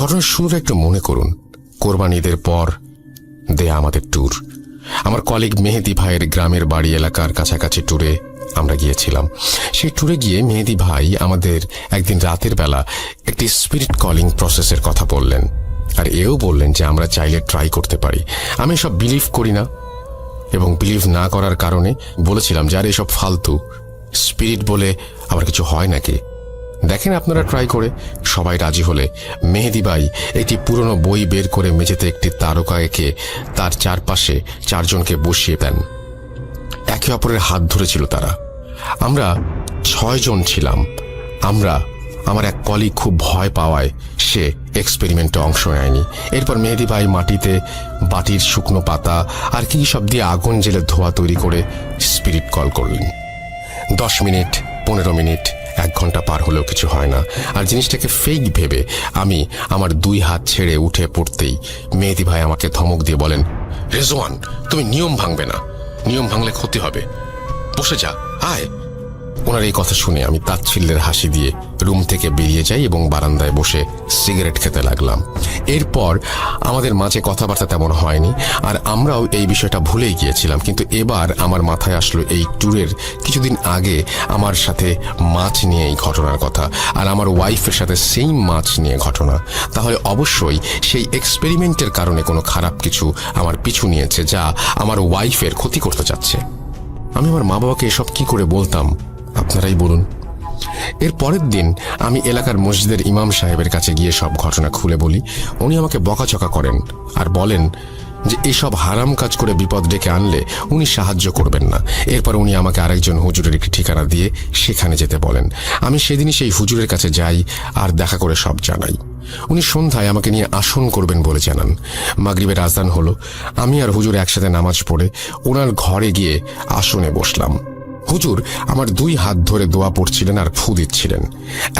ঘটনার শুরুটা একটু মনে করুন। কোরবানি ঈদের পর দেয়া আমাদের ট্যুর। আমার কলিগ মেহেদি ভাইয়ের গ্রামের বাড়ি এলাকার কাছাকাছি ট্যুরে আমরা গিয়েছিলাম। সেই ট্যুরে গিয়ে মেহেদি ভাই আমাদের একদিন রাতের বেলা একটি স্পিরিট কলিং প্রসেসের কথা বললেন, আর এও বললেন যে আমরা চাইলে ট্রাই করতে পারি। আমি সব বিলিভ করি না, এবং বিলিভ না করার কারণে বলেছিলাম যে আর এসব ফালতু, স্পিরিট বলে আবার কিছু হয় নাকি? দেখেন আপনারা ট্রাই করে। সবাই রাজি হলে মেহেদি ভাই একটি পুরনো বই বের করে মেঝেতে একটি তারকা এঁকে তার চারপাশে 4 জনকে বসিয়ে দেন। একে অপরের হাত ধরেছিল তারা। আমরা 6 জন ছিলাম। আমার এক কলিগ খুব ভয় পাওয়ায় সে এক্সপেরিমেন্টে অংশ নেয়নি। এরপর মেহেদি ভাই মাটিতে বাটির শুকনো পাতা আর কি সব দিয়ে আগুন জেলে ধোঁয়া তৈরি করে স্পিরিট কল করলেন। 10 মিনিট, 15 মিনিট, 1 ঘন্টা পার হলেও কিছু হয় না। আর জিনিসটাকে ফেক ভেবে আমি আমার 2 হাত ছেড়ে উঠে পড়তেই মেহেদি ভাই আমাকে ধমক দিয়ে বলেন, রেজওয়ান, তুমি নিয়ম ভাঙবে না, নিয়ম ভাঙলে ক্ষতি হবে, বসে যা, আয়। ওনার এই কথা শুনে আমি তাচ্ছিল্যের হাসি দিয়ে রুম থেকে বেরিয়ে যাই এবং বারান্দায় বসে সিগারেট খেতে লাগলাম। এরপর আমাদের মাঝে কথাবার্তা তেমন হয়নি, আর আমরাও এই বিষয়টা ভুলেই গিয়েছিলাম। কিন্তু এবার আমার মাথায় আসলো এই ট্যুরের কিছুদিন আগে আমার সাথে মাছ নিয়ে এই ঘটনার কথা, আর আমার ওয়াইফের সাথে সেম মাছ নিয়ে ঘটনা। তাহলে অবশ্যই সেই এক্সপেরিমেন্টের কারণে কোনো খারাপ কিছু আমার পিছু নিয়েছে, যা আমার ওয়াইফের ক্ষতি করতে চাচ্ছে। আমি আমার মা বাবাকে এসব কি করে বলতাম, আপনারাই বলুন। এর পরের দিন আমি এলাকার মসজিদের ইমাম সাহেবের কাছে গিয়ে সব ঘটনা খুলে বলি। উনি আমাকে বকাচকা করেন আর বলেন যে এসব হারাম কাজ করে বিপদ ডেকে আনলে উনি সাহায্য করবেন না। এরপর উনি আমাকে আরেকজন হুজুরের একটি ঠিকানা দিয়ে সেখানে যেতে বলেন। আমি সেদিনই সেই হুজুরের কাছে যাই আর দেখা করে সব জানাই। উনি সন্ধ্যায় আমাকে নিয়ে আসন করবেন বলে জানান। মাগরিবের আজান হলো। আমি আর হুজুর একসাথে নামাজ পড়ে ওনার ঘরে গিয়ে আসনে বসলাম। হুজুর আমার 2 হাত ধরে দোয়া পড়ছিলেন আর ফু দিচ্ছিলেন।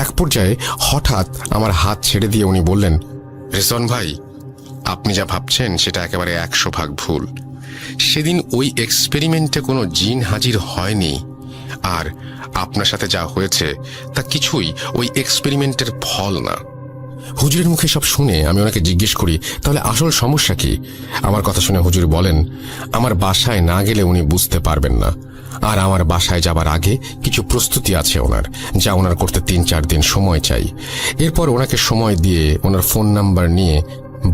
এক পর্যায়ে হঠাৎ আমার হাত ছেড়ে দিয়ে উনি বললেন, রেজওয়ান ভাই, আপনি যা ভাবছেন সেটা একেবারে 100% ভুল। সেদিন ওই এক্সপেরিমেন্টে কোনো জিন হাজির হয়নি, আর আপনার সাথে যা হয়েছে তা কিছুই ওই এক্সপেরিমেন্টের ফল না। হুজুরের মুখে সব শুনে আমি ওনাকে জিজ্ঞেস করি, তাহলে আসল সমস্যা কি? আমার কথা শুনে হুজুর বলেন, আমার বাসায় না গেলে উনি বুঝতে পারবেন না, আর আমার বাসায় যাবার আগে কিছু প্রস্তুতি আছে ওনার, যা ওনার করতে 3-4 দিন সময় চাই। এরপর ওনাকে সময় দিয়ে ওনার ফোন নাম্বার নিয়ে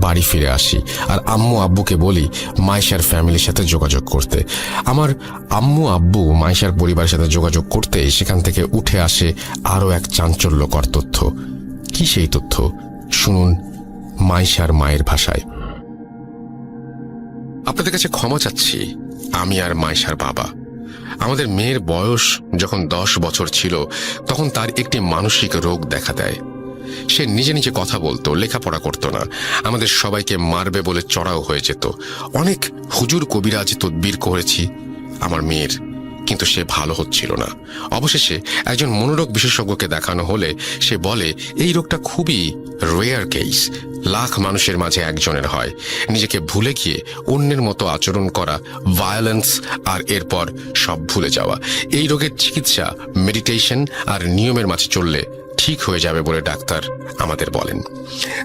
বাড়ি ফিরে আসি, আর আম্মু আব্বুকে বলি মাইশার ফ্যামিলির সাথে যোগাযোগ করতে। আমার আম্মু আব্বু মাইশার পরিবারের সাথে যোগাযোগ করতে সেখান থেকে উঠে আসে আরও এক চাঞ্চল্যকর তথ্য। কি সেই তথ্য? শুনুন মাইশার মায়ের ভাষায়। আপনাদের কাছে ক্ষমা চাচ্ছি, আমি আর মাইশার বাবা। আমাদের মেয়ের বয়স যখন 10 বছর ছিল তখন তার একটি মানসিক রোগ দেখা দেয়। সে নিজে নিজে কথা বলতো, লেখাপড়া করতো না, আমাদের সবাইকে মারবে বলে চড়াও হয়ে যেত। অনেক হুজুর কবিরাজ তদবির করেছি আমার মেয়ের, কিন্তু সে ভালো হচ্ছিল না। অবশেষে একজন মনোরোগ বিশেষজ্ঞকে দেখানো হলে সে বলে এই রোগটা খুবই রেয়ার কেস, লাখ মানুষের মাঝে একজনের হয়। নিজেকে ভুলে গিয়ে অন্যের মতো আচরণ করা, ভায়োলেন্স, আর এরপর সব ভুলে যাওয়া। এই রোগের চিকিৎসা মেডিটেশন আর নিয়মের মাঝে চললে ঠিক হয়ে যাবে বলে ডাক্তার আমাদের বলেন।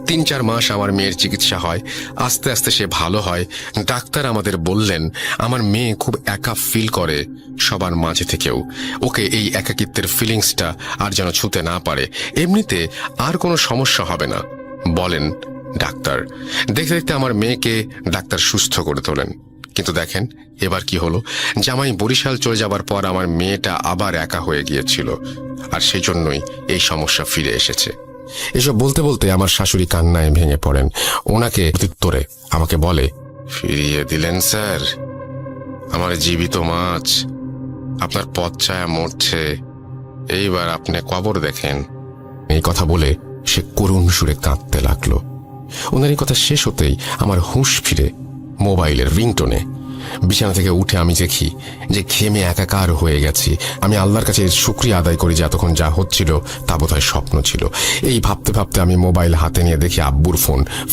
3-4 মাস আমার মেয়ের চিকিৎসা হয়, আস্তে আস্তে সে ভালো হয়। ডাক্তার আমাদের বললেন আমার মেয়ে খুব একা ফিল করে সবার মাঝে থেকেও। ওকে এই একাকিত্বের ফিলিংসটা আর যেন ছুঁতে না পারে। এমনিতে আর কোনো সমস্যা হবে না বলেন ডাক্তার। দেখতে দেখতে আমার মেয়েকে ডাক্তার সুস্থ করে তোলেন। কিন্তু দেখেন এবার কি হলো, জামাই বরিশাল চলে যাবার পর আমার মেয়েটা আবার একা হয়ে গিয়েছিল, আর সেই জন্যই এই সমস্যা ফিরে এসেছে। এসব বলতে বলতে আমার শাশুড়ি কান্নায় ভেঙে পড়েন। ওনাকে প্রত্যুত্তরে আমাকে বলে, ফিরিয়ে দিলেন স্যার আমার জীবিত মাছ, আপনার পথ ছায়া মরছে, এইবার আপনি কবর দেখেন। এই কথা বলে সে করুণ সুরে কাঁদতে লাগলো। ওনার এই কথা শেষ হতেই আমার হুঁশ ফিরে মোবাইলের রিংটোনে। বিছানা থেকে উঠে আমি দেখি যে ঘেমে একাকার হয়ে গেছি। আমি আল্লাহর কাছে শুকরিয়া আদায় করি যে এতক্ষণ যা হচ্ছিল তা বোধহয় স্বপ্ন ছিল। এই ভাবতে ভাবতে আমি মোবাইল হাতে নিয়ে দেখি আব্বুর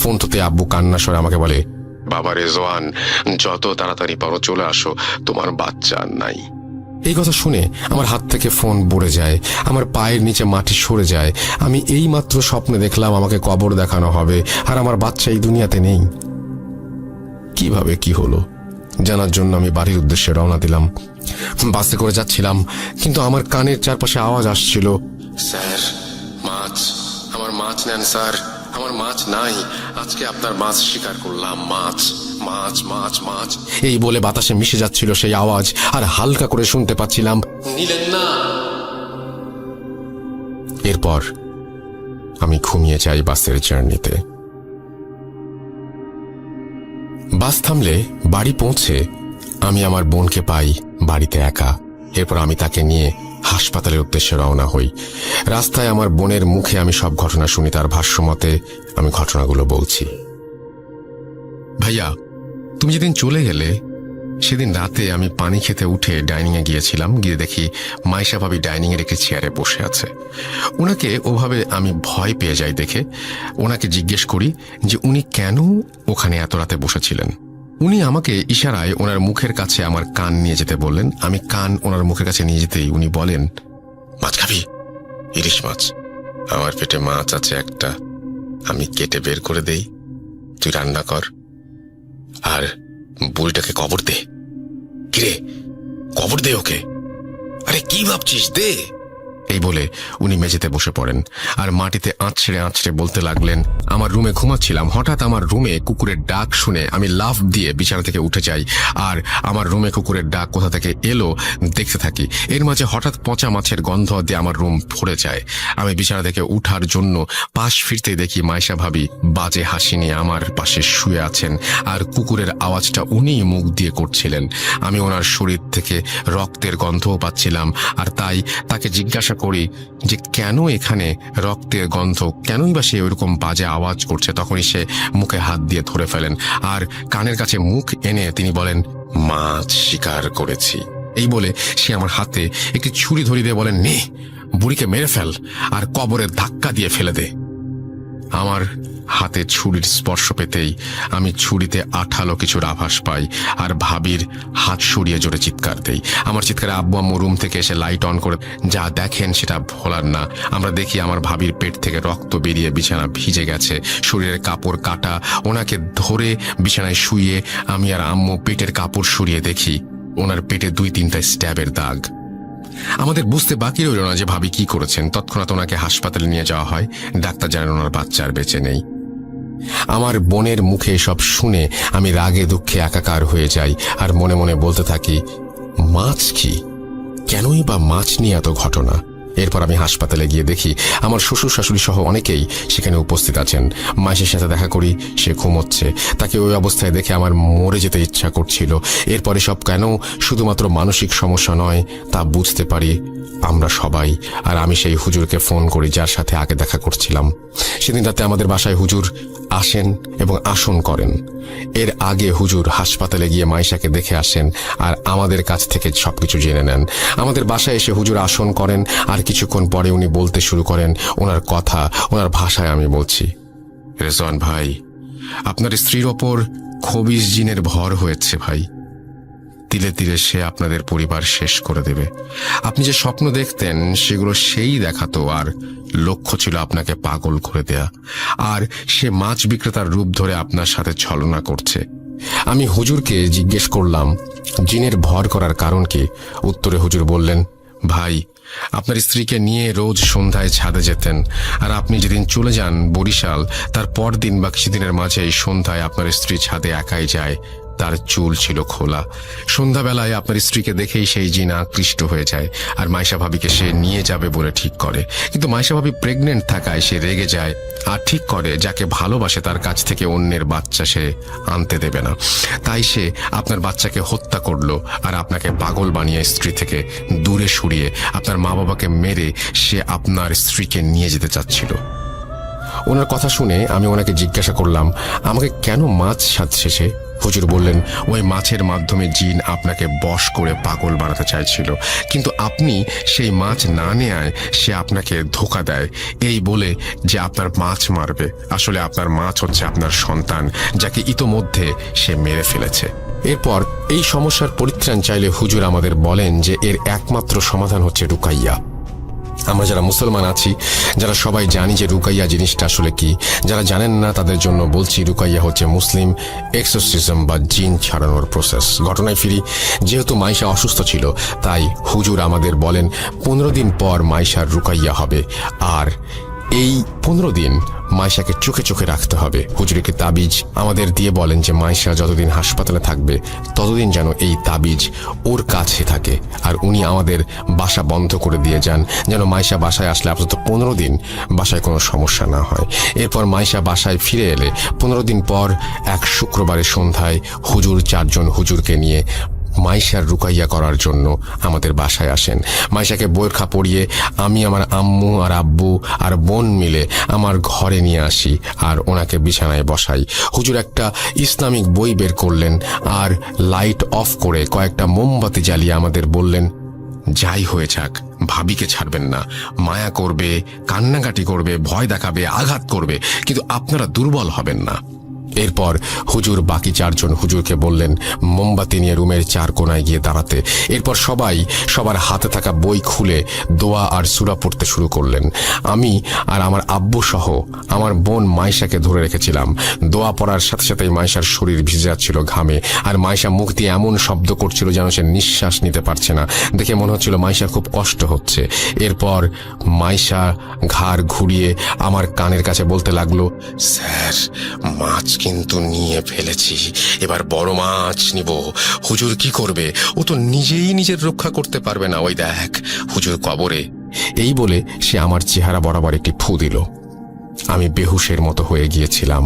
ফোন তোতে আব্বু কান্না স্বরে আমাকে বলে, বাবা রেজওয়ান, যত তাড়াতাড়ি পারো চলে আসো, তোমার বাচ্চা আর নাই। এই কথা শুনে আমার হাত থেকে ফোন পড়ে যায়, আমার পায়ের নিচে মাটি সরে যায়। আমি এই মাত্র স্বপ্নে দেখলাম আমাকে কবর দেখানো হবে, আর আমার বাচ্চা এই দুনিয়াতে নেই। কিভাবে কি হলো জানার জন্য আমি বাড়ির উদ্দেশ্যে রওনা দিলাম। বাসে করে যাচ্ছিলাম, কিন্তু আমার কানের চারপাশে আওয়াজ আসছিল, স্যার মাছ, আমার মাছ নেন স্যার, আমার মাছ নাই, আজকে আপনার মাছ শিকার করলাম, মাছ মাছ মাছ মাছ। এই বলে বাতাসে মিশে যাচ্ছিল সেই আওয়াজ, আর হালকা করে শুনতে পাচ্ছিলাম, নিলেন না। এরপর আমি ঘুমিয়ে যাই বাসের জার্নিতে। বাস থামলে বাড়ি পৌঁছে আমি আমার বোনকে পাই বাড়িতে একা। এরপর আমি তাকে নিয়ে হাসপাতালের উদ্দেশ্যে রওনা হই। রাস্তায় আমার বোনের মুখে আমি সব ঘটনা শুনি। তার ভাষ্যমতে আমি ঘটনাগুলো বলছি। ভাইয়া, তুমি যেদিন চলে গেলে সেদিন রাতে আমি পানি খেতে উঠে ডাইনিংয়ে গিয়েছিলাম। গিয়ে দেখি মাইশা ভাবি ডাইনিংয়ের একটি চেয়ারে বসে আছে। ওনাকে ওভাবে আমি ভয় পেয়ে যাই দেখে ওনাকে জিজ্ঞেস করি যে উনি কেন ওখানে এত রাতে বসেছিলেন। উনি আমাকে ইশারায় ওনার মুখের কাছে আমার কান নিয়ে যেতে বললেন। আমি কান ওনার মুখের কাছে নিয়ে যেতেই উনি বলেন, মাছ খাবি? ইলিশ মাছ। আমার পেটে মাছ আছে একটা, আমি কেটে বের করে দেই, তুই রান্না কর আর বুড়িটাকে কবর দে। কিরে, কবর দে ওকে? আরে কি ভাবছিস, দে। এই বলে উনি মেঝেতে বসে পড়েন আর মাটিতে আঁচড়ে আঁচড়ে বলতে লাগলেন, আমার রুমে ঘুমাচ্ছিলাম, হঠাৎ আমার রুমে কুকুরের ডাক শুনে আমি লাফ দিয়ে বিছানা থেকে উঠে যাই আর আমার রুমে কুকুরের ডাক কোথা থেকে এলো দেখতে থাকি। এর মাঝে হঠাৎ পচা মাছের গন্ধ দিয়ে আমার রুম ভরে যায়। আমি বিছানা থেকে উঠার জন্য পাশ ফিরতে দেখি মাইশা ভাবি বাজে হাসি নিয়ে আমার পাশে শুয়ে আছেন আর কুকুরের আওয়াজটা উনিই মুখ দিয়ে করছিলেন। আমি ওনার শরীর থেকে রক্তের গন্ধও পাচ্ছিলাম আর তাই তাকে জিজ্ঞাসা করি যে কেন এখানে রক্তের গন্ধ, কেনই বা সে ওইরকম বাজে আওয়াজ করছে। তখনই সে মুখে হাত দিয়ে ধরে ফেলেন আর কানের কাছে মুখ এনে তিনি বলেন, মাছ শিকার করেছি। এই বলে সে আমার হাতে একটি ছুরি ধরিয়ে দিয়ে বলেন, নে বুড়িকে মেরে ফেল আর কবরে ধাক্কা দিয়ে ফেলে দে। আমার হাতে ছুরির স্পর্শ পেতেই আমি ছুরিতে আঠালো কিছুর আভাস পাই আর ভাবির হাত সরিয়ে জোরে চিৎকার দেই। আমার চিৎকারে আব্বু আম্মু রুম থেকে এসে লাইট অন করে যা দেখেন সেটা ভোলার না। আমরা দেখি আমার ভাবির পেট থেকে রক্ত বেরিয়ে বিছানা ভিজে গেছে, শরীরের কাপড় কাটা। ওনাকে ধরে বিছানায় শুইয়ে আমি আর আম্মু পেটের কাপড় সরিয়ে দেখি ওনার পেটে 2-3টা স্ট্যাবের দাগ। আমাদের বুঝতে বাকি রইল না যে ভাবি কি করেছেন। তৎক্ষণাৎ ওনাকে হাসপাতালে নিয়ে যাওয়া হয়। ডাক্তার জানান ওনার বাচ্চা আর বেঁচে নেই। আমার বোনের মুখে সব শুনে আমি রাগে দুঃখে একাকার হয়ে যাই আর মনে মনে বলতে থাকি, মাছ কি, কেনই বা মাছ নিয়ে এত ঘটনা। এরপর আমি হাসপাতালে গিয়ে দেখি আমার শ্বশুর শাশুড়ি সহ অনেকেই সেখানে উপস্থিত আছেন। মাসের সাথে দেখা করি, সে ঘুমোচ্ছে। তাকে ওই অবস্থায় দেখে আমার মরে যেতে ইচ্ছা করছিল। এরপরে সব কেন শুধুমাত্র মানসিক সমস্যা নয় তা বুঝতে পারি আমরা সবাই। আর আমি সেই হুজুরকে ফোন করি যার সাথে আগে দেখা করছিলাম। সেদিন রাতে আমাদের বাসায় হুজুর আসেন এবং আসন করেন। এর আগে হুজুর হাসপাতালে গিয়ে মাইশাকে দেখে আসেন আর আমাদের কাছ থেকে সবকিছু জেনে নেন। আমাদের বাসায় এসে হুজুর আসন করেন আর কিছুক্ষণ পরে উনি বলতে শুরু করেন ওনার কথা, ওনার ভাষায় আমি বলছি, রেজওয়ান ভাই, আপনার স্ত্রীর ওপর খবিস জিনের ভর হয়েছে ভাই। তিলে তিলে সে আপনাদের পরিবার শেষ করে দেবে। আপনি যে স্বপ্ন দেখতেন সেগুলো সেই দেখাতো আর লক্ষ্য ছিল আপনাকে পাগল করে দেয়া। আর সে মাছ বিক্রেতার রূপ ধরে আপনার সাথে ছলনা করছে। আমি হুজুরকে জিজ্ঞেস করলাম জিনের ভর করার কারণ কি। উত্তরে হুজুর বললেন, ভাই, আপনার স্ত্রীকে নিয়ে রোজ সন্ধ্যায় ছাদে যেতেন আর আপনি যেদিন চলে যান বরিশাল তার পরদিন বা কিছুদিনের মাঝে এই সন্ধ্যায় আপনার স্ত্রী ছাদে একাই যায়। তার চুল ছিল খোলা। সন্ধ্যাবেলায় আপনার স্ত্রীকে দেখেই সেই জিন আকৃষ্ট হয়ে যায় আর মাইশা ভাবিকে সে নিয়ে যাবে বলে ঠিক করে। কিন্তু মাইশা ভাবি প্রেগনেন্ট থাকায় সে রেগে যায় আর ঠিক করে যাকে ভালোবাসে তার কাছ থেকে অন্যের বাচ্চা সে আনতে দেবে না। তাই সে আপনার বাচ্চাকে হত্যা করলো আর আপনাকে পাগল বানিয়ে স্ত্রী থেকে দূরে সরিয়ে আপনার মা বাবাকে মেরে সে আপনার স্ত্রীকে নিয়ে যেতে চাচ্ছিল। ওনার কথা শুনে আমি ওনাকে জিজ্ঞাসা করলাম আমাকে কেন মাছ সাজছে সে। হুজুর বললেন, ওই মাছের মাধ্যমে জিন আপনাকে বশ করে পাগল বানাতে চাইছিল, কিন্তু আপনি সেই মাছ না নেয়ায় সে আপনাকে ধোঁকা দেয় এই বলে যে আপনার মাছ মারবে। আসলে আপনার মাছ হচ্ছে আপনার সন্তান, যাকে ইতোমধ্যে সে মেরে ফেলেছে। এরপর এই সমস্যার পরিত্রাণ চাইলে হুজুর আমাদের বলেন যে এর একমাত্র সমাধান হচ্ছে রুকাইয়া। আমরা যারা মুসলমান আছি, যারা সবাই জানি যে রুকাইয়া জিনিসটা আসলে কি, যারা জানেন না তাদের জন্য বলছি, রুকাইয়া হচ্ছে মুসলিম এক্সোরসিজম বা জিন ছাড়ানোর প্রসেস। ঘটনায় ফিরি, যেহেতু মাইশা অসুস্থ ছিল তাই হুজুর আমাদের বলেন 15 দিন পর মাইশার রুকাইয়া হবে আর এই 15 দিন মাইশাকে চোখে চোখে রাখতে হবে। হুজুর একটি তাবিজ আমাদের দিয়ে বলেন যে মাইশা যতদিন হাসপাতালে থাকবে ততদিন যেন এই তাবিজ ওর কাছে থাকে, আর উনি আমাদের বাসা বন্ধ করে দিয়ে যান যেন মাইশা বাসায় আসলে আপাতত 15 দিন বাসায় কোনো সমস্যা না হয়। এরপর মাইশা বাসায় ফিরে এলে 15 দিন পর এক শুক্রবারের সন্ধ্যায় হুজুর 4 জন হুজুরকে নিয়ে মাইশার রুকাইয়া করার জন্য আমাদের বাসায় আসেন। মাইশাকে বোরখা পরিয়ে আমি আমার আম্মু আর আব্বু আর বোন মিলে আমার ঘরে নিয়ে আসি আর ওনাকে বিছানায় বসাই। হুজুর একটা ইসলামিক বই বের করলেন আর লাইট অফ করে কয়েকটা মোমবাতি জ্বালিয়ে আমাদের বললেন, যাই হয়ে যাক ভাবিকে ছাড়বেন না। মায়া করবে, কান্নাকাটি করবে, ভয় দেখাবে, আঘাত করবে, কিন্তু আপনারা দুর্বল হবেন না। এরপর হুজুর বাকি 4 জন হুজুরকে বললেন মোমবাতি নিয়ে রুমের 4 কোণায় গিয়ে দাঁড়াতে। এরপর সবাই সবার হাতে থাকা বই খুলে দোয়া আর সূরা পড়তে শুরু করলেন। আমি আর আমার আব্বু সহ আমার বোন মাইশাকে ধরে রেখেছিলাম। দোয়া পড়ার সাথে সাথেই মাইশার শরীর ভিজে যাচ্ছিল ঘামে, আর মাইশা মুখ দিয়ে এমন শব্দ করছিল যেন সে নিঃশ্বাস নিতে পারছে না। দেখে মনে হচ্ছিল মাইশার খুব কষ্ট হচ্ছে। এরপর মাইশা ঘাড় ঘুরিয়ে আমার কানের কাছে বলতে লাগলো, স্যার মাছ কিন্তু নিয়ে ফেলেছি, এবার বড় মাছ নিব। হুজুর কি করবে? ও তো নিজেই নিজের রক্ষা করতে পারবে না, ওই দেখ হুজুর কবরে। এই বলে সে আমার চেহারা বরাবর একটি ফু দিল। আমি বেহুশের মতো হয়ে গিয়েছিলাম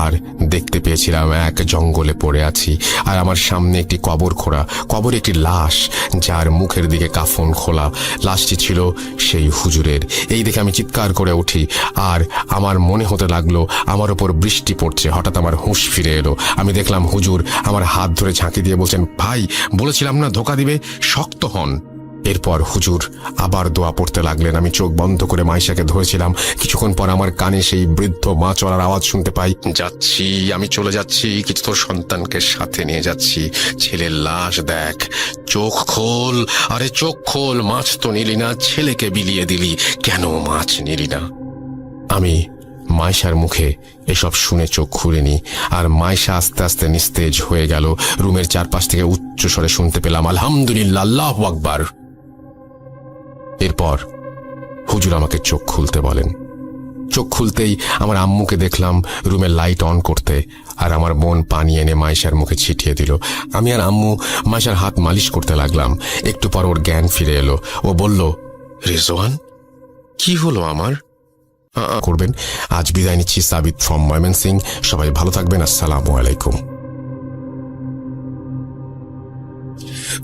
আর দেখতে পেয়েছিলাম এক জঙ্গলে পড়ে আছি, আর আমার সামনে একটি কবর খোঁড়া, কবরে একটি লাশ যার মুখের দিকে কাফন খোলা। লাশটি ছিল সেই হুজুরের। এই দেখে আমি চিৎকার করে উঠি আর আমার মনে হতে লাগলো আমার ওপর বৃষ্টি পড়ছে। হঠাৎ আমার হুঁশ ফিরে এলো। আমি দেখলাম হুজুর আমার হাত ধরে ঝাঁকি দিয়ে বলছেন, ভাই বলেছিলাম না ধোকা দিবে, শক্ত হন। এরপর হুজুর আবার দোয়া পড়তে লাগলেন। আমি চোখ বন্ধ করে মাইশাকে ধরেছিলাম। কিছুক্ষণ পর আমার কানে সেই বৃদ্ধ মা চলার আওয়াজ শুনতে পাই, যাচ্ছি, আমি চলে যাচ্ছি, কিন্তু তোর সন্তানকে সাথে নিয়ে যাচ্ছি। ছেলের লাশ দেখ, চোখ খোল, আরে চোখ খোল, মাছ তো নিলি না, ছেলেকে বিলিয়ে দিলি, কেন মাছ নিলি না? আমি মাইশার মুখে এসব শুনে চোখ খুলিনি, আর মাইশা আস্তে আস্তে নিস্তেজ হয়ে গেল। রুমের চারপাশ থেকে উচ্চ স্বরে শুনতে পেলাম, আলহামদুলিল্লাহ, আল্লাহু আকবার। এরপর হুজুর আমাকে চোখ খুলতে বলেন। চোখ খুলতেই আমার আম্মুকে দেখলাম রুমের লাইট অন করতে, আর আমার বোন পানি এনে মাইশার মুখে ছিটিয়ে দিল। আমি আর আম্মু মাইশার হাত মালিশ করতে লাগলাম। একটু পর ওর জ্ঞান ফিরে এলো। ও বলল, রিজওয়ান কি হলো আমার? করবেন। আজ বিদায় নিচ্ছি, সাবিত ফ্রম ময়মনসিং। সবাই ভালো থাকবেন, আসসালামু আলাইকুম।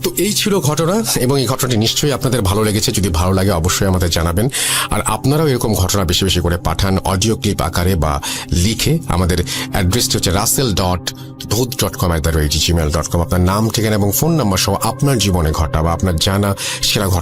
তো এই ছিল ঘটনা, এবং এই ঘটনাটি নিশ্চয়ই আপনাদের ভালো লেগেছে। যদি ভালো লাগে অবশ্যই আমাদের জানাবেন, আর আপনারাও এরকম ঘটনা বেশি বেশি করে পাঠান অডিও ক্লিপ আকারে বা লিখে। আমাদের অ্যাড্রেসটি হচ্ছে russell.bhoot.com@gmail.com। আপনার নাম, ঠিকানা এবং ফোন নাম্বার সহ আপনার জীবনে ঘটা বা আপনার জানা সেরা ঘটনা